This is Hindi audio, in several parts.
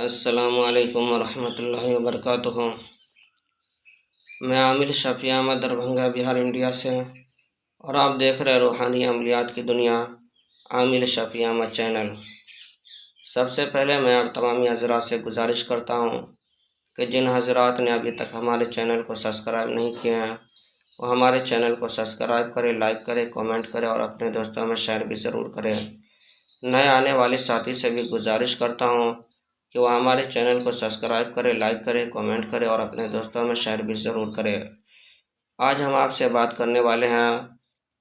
अस्सलामुअलैकुम वरहमतुल्लाहि वबरकातुहू। मैं आमिर शफ़ी अहमद दरभंगा बिहार इंडिया से और आप देख रहे हैं रूहानी अमलियात की दुनिया आमिर शफ़ी अहमद चैनल। सबसे पहले मैं आप तमामी हज़रात से गुजारिश करता हूँ कि जिन हज़रात ने अभी तक हमारे चैनल को सब्सक्राइब नहीं किए हैं वो हमारे चैनल को सब्सक्राइब करें, लाइक करें, कमेंट करें और अपने दोस्तों में शेयर भी ज़रूर करें। नए आने वाले साथी से भी गुजारिश करता हूँ कि वह हमारे चैनल को सब्सक्राइब करें, लाइक करें, कमेंट करें और अपने दोस्तों में शेयर भी ज़रूर करें। आज हम आपसे बात करने वाले हैं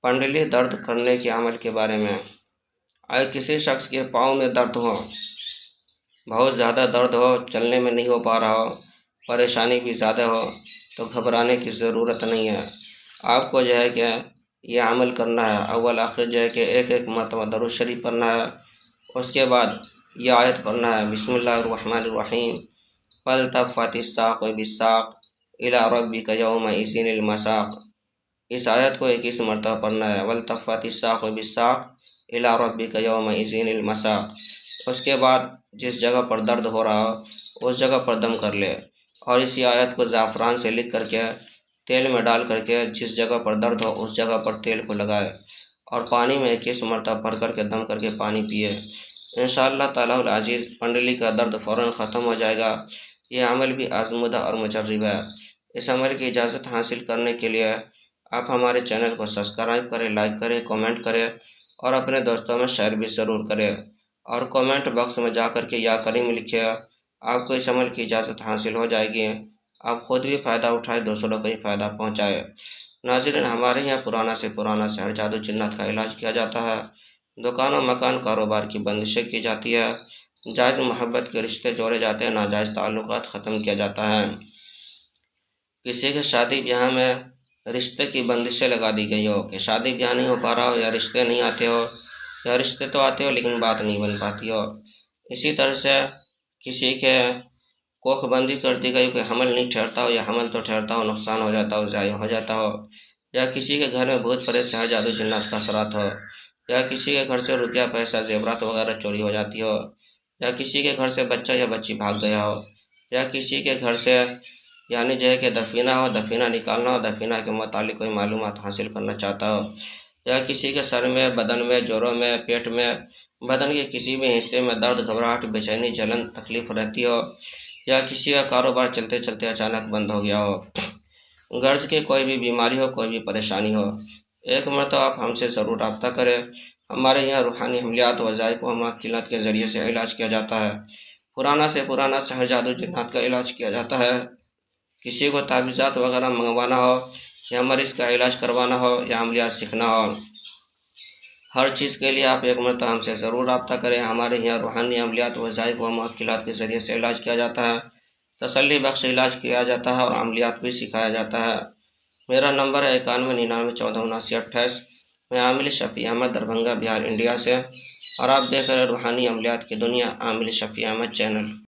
पंडली दर्द करने के अमल के बारे में। अगर किसी शख्स के पाँव में दर्द हो, बहुत ज़्यादा दर्द हो, चलने में नहीं हो पा रहा हो, परेशानी भी ज़्यादा हो, तो घबराने की ज़रूरत नहीं है। आपको जो है कि यह अमल करना है। अव्वल आखिर जो है कि एक मरतबा दरूद शरीफ पढ़ना है। उसके बाद यह आयत पढ़ना है, बिस्मिल्लाहिर्रहमानिर्रहीम फल्तफ़्फ़तिस्साक़ु बिस्साक़ इला रब्बिका यौमइज़िनिल मसाक़। इस आयत को 21 मरतबा पढ़ना है, वल्तफ़्फ़तिस्साक़ु बिस्साक़ इला रब्बिका यौमइज़िनिल मसाक़। उसके बाद जिस जगह पर दर्द हो रहा हो उस जगह पर दम कर ले और इसी आयत को ज़ाफ़रान से लिख करके तेल में डाल करके जिस जगह पर दर्द हो उस जगह पर तेल को लगाए और पानी में 21 मरतबा भर करके दम करके पानी पिए। इंशाअल्लाह ताला अज़ीज़ पंडली का दर्द फ़ौरन ख़त्म हो जाएगा। यह अमल भी आज़मूदा और मुजर्रब है। इस अमल की इजाज़त हासिल करने के लिए आप हमारे चैनल को सब्सक्राइब करें, लाइक करें, कमेंट करें और अपने दोस्तों में शेयर भी ज़रूर करें और कमेंट बॉक्स में जा कर के या करीम लिखिए। आपको इस अमल की इजाज़त हासिल हो जाएगी। आप ख़ुद भी फ़ायदा उठाए, दूसरों को भी फ़ायदा पहुँचाए। नाज़रीन, हमारे यहाँ पुराना से हर जादू जिन्नात का इलाज किया जाता है। दुकान और मकान कारोबार की बंदिशें की जाती है। जायज़ मोहब्बत के रिश्ते जोड़े जाते हैं, नाजायज़ ताल्लुकात ख़त्म किया जाता है। किसी के शादी ब्याह में रिश्ते की बंदिशें लगा दी गई हो कि शादी ब्याह नहीं हो पा रहा हो या रिश्ते नहीं आते हो या रिश्ते तो आते हो लेकिन बात नहीं बन पाती हो। इसी तरह से किसी के कोखबंदी कर दी गई कि हमल नहीं ठहरता हो या हमल तो ठहरता हो, नुकसान हो जाता हो, ज़ाया हो जाता हो, या किसी के घर में भूत प्रेत से जादू जिन्नात का असरात हो, या किसी के घर से रुपया पैसा जेवरात वगैरह चोरी हो जाती हो, या किसी के घर से बच्चा या बच्ची भाग गया हो, या किसी के घर से यानी जो है कि दफीना हो, दफीना निकालना हो, दफीना के मुतालिक कोई मालूमात हासिल करना चाहता हो, या किसी के सर में, बदन में, जोड़ों में, पेट में, बदन के किसी भी हिस्से में दर्द, घबराहट, बेचैनी, जलन, तकलीफ़ रहती हो, या किसी का कारोबार चलते चलते अचानक बंद हो गया हो, गर्ज की कोई भी बीमारी हो, कोई भी परेशानी हो, एक मरतबा आप हमसे ज़रूर रब्ता करें। हमारे यहाँ रूहानी अमलियात वज़ाइफ व मक्किलात के ज़रिए से इलाज किया जाता है। पुराना से शहर जादू जिन्नात का इलाज किया जाता है। किसी को तावीज़ात वगैरह मंगवाना हो या मरीज़ का इलाज करवाना हो या अमलियात सीखना हो, हर चीज़ के लिए आप एक मरतबा हमसे ज़रूर रब्ता करें। हमारे यहाँ रूहानी अमलियात वज़ाइफ व मक्किलात के ज़रिए से इलाज किया जाता है, तसल्ली बख्श इलाज किया जाता है और अमलियात भी सिखाया जाता है। मेरा नंबर है 9199147928। मैं आमिर शफ़ी अहमद दरभंगा बिहार इंडिया से और आप देख रहे हैं रूहानी अमलियात की दुनिया आमिर शफ़ी अहमद चैनल।